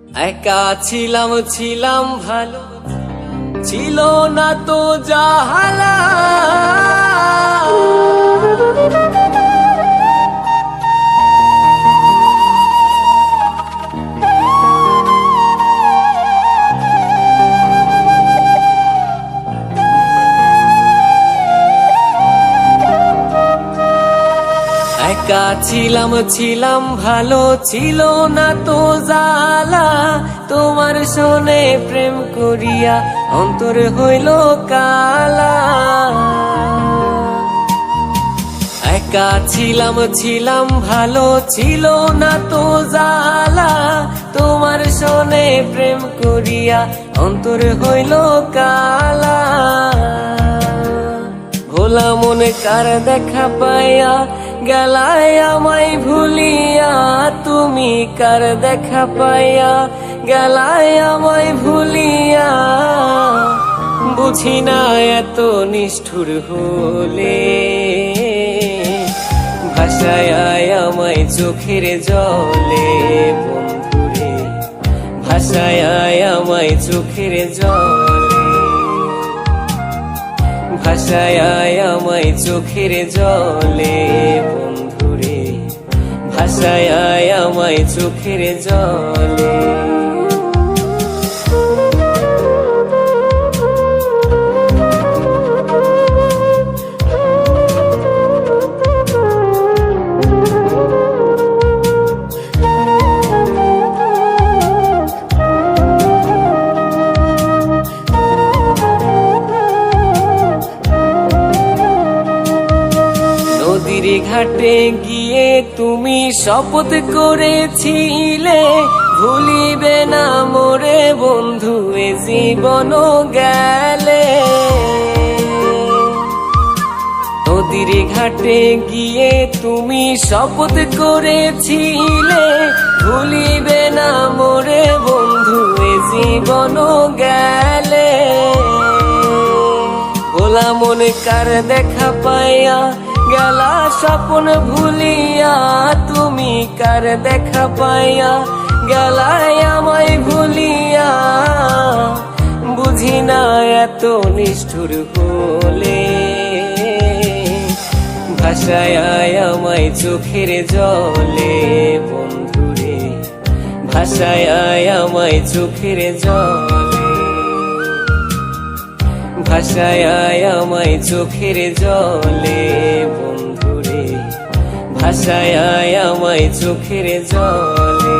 একা ছিলাম ছিলাম ভালো, ছিল না তো জাহালা। একা ছিলাম ছিলাম ভালো, ছিল না তো জালা। তোমার শোনে প্রেম করিয়া অন্তর হইল কালা। একা ছিলাম ছিলাম ভালো, ছিল না তো জালা। তোমার শোনে প্রেম করিয়া অন্তর হইল কালা। ভোলা মনে কার দেখা পাইয়া গেলায় আমায় ভুলিয়া। তুমি কার দেখা পাইয়া গেলায় আমায় ভুলিয়া। বুঝি না এত নিষ্ঠুর হলে, ভাষায় আমায় চোখের জলে। বন্ধুরে ভাষায় আমায় চোখের জলে, ভাষায় আমায় চোখের জলে। বন্ধুরে ভাষায় আমায় চোখের জলে। নদীর ঘাটে গিয়ে তুমি শপথ করেছিলে, ভুলিবে না মোরে বন্ধু এ জীবন গেলে। নদীর ঘাটে গিয়ে তুমি শপথ করেছিলে, ভুলিবে না মোরে বন্ধু এ জীবন গেলে। ভোলা মনে কার দেখা পাইয়া গেলা স্বপ্ন ভুলিয়া। তুমি কার দেখা পাইয়া গেলায় আমায় ভুলিয়া। বুঝি না এত নিষ্ঠুর হলে, ভাষায় আমায় চোখের জলে। বন্ধুরে ভাষায় আমায় চোখের জলে, ভাষায় আমায় চোখের জলে। বন্ধুরে ভাষায় আমায় চোখের জলে।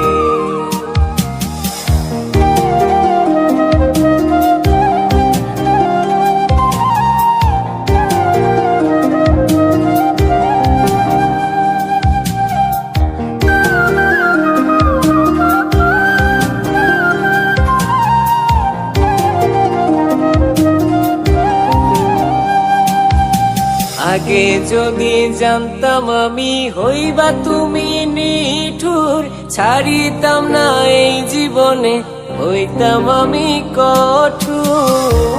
আগে যদি জানতাম আমি হইবা তুমি নিঠুর, ছাড়িতাম না এই জীবনে হইতাম আমি কঠোর।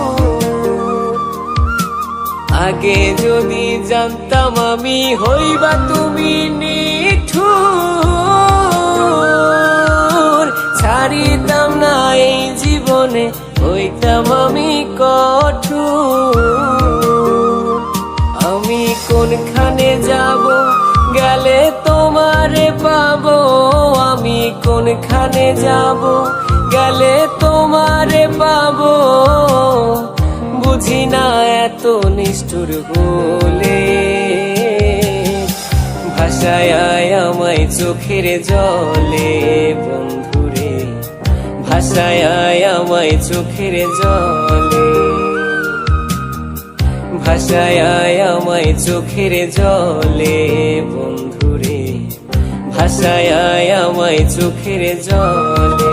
আগে যদি জানতাম আমি হইবা তুমি নিঠুর, ছাড়িতাম না এই জীবনে হইতাম আমি কঠোর। আমি কোনখানে যাব গেলে তোমারে পাবো, আমি কোনখানে যাব গেলে তোমারে পাবো। বুঝি না এত নিষ্ঠুর হলে, ভাষায় আমায় চোখের জলে। বন্ধুরে ভাষায় আমায় চোখের জলে, ভাষায় আমায় চোখের জলে। বন্ধুরে ভাষায় আমায় চোখের জলে।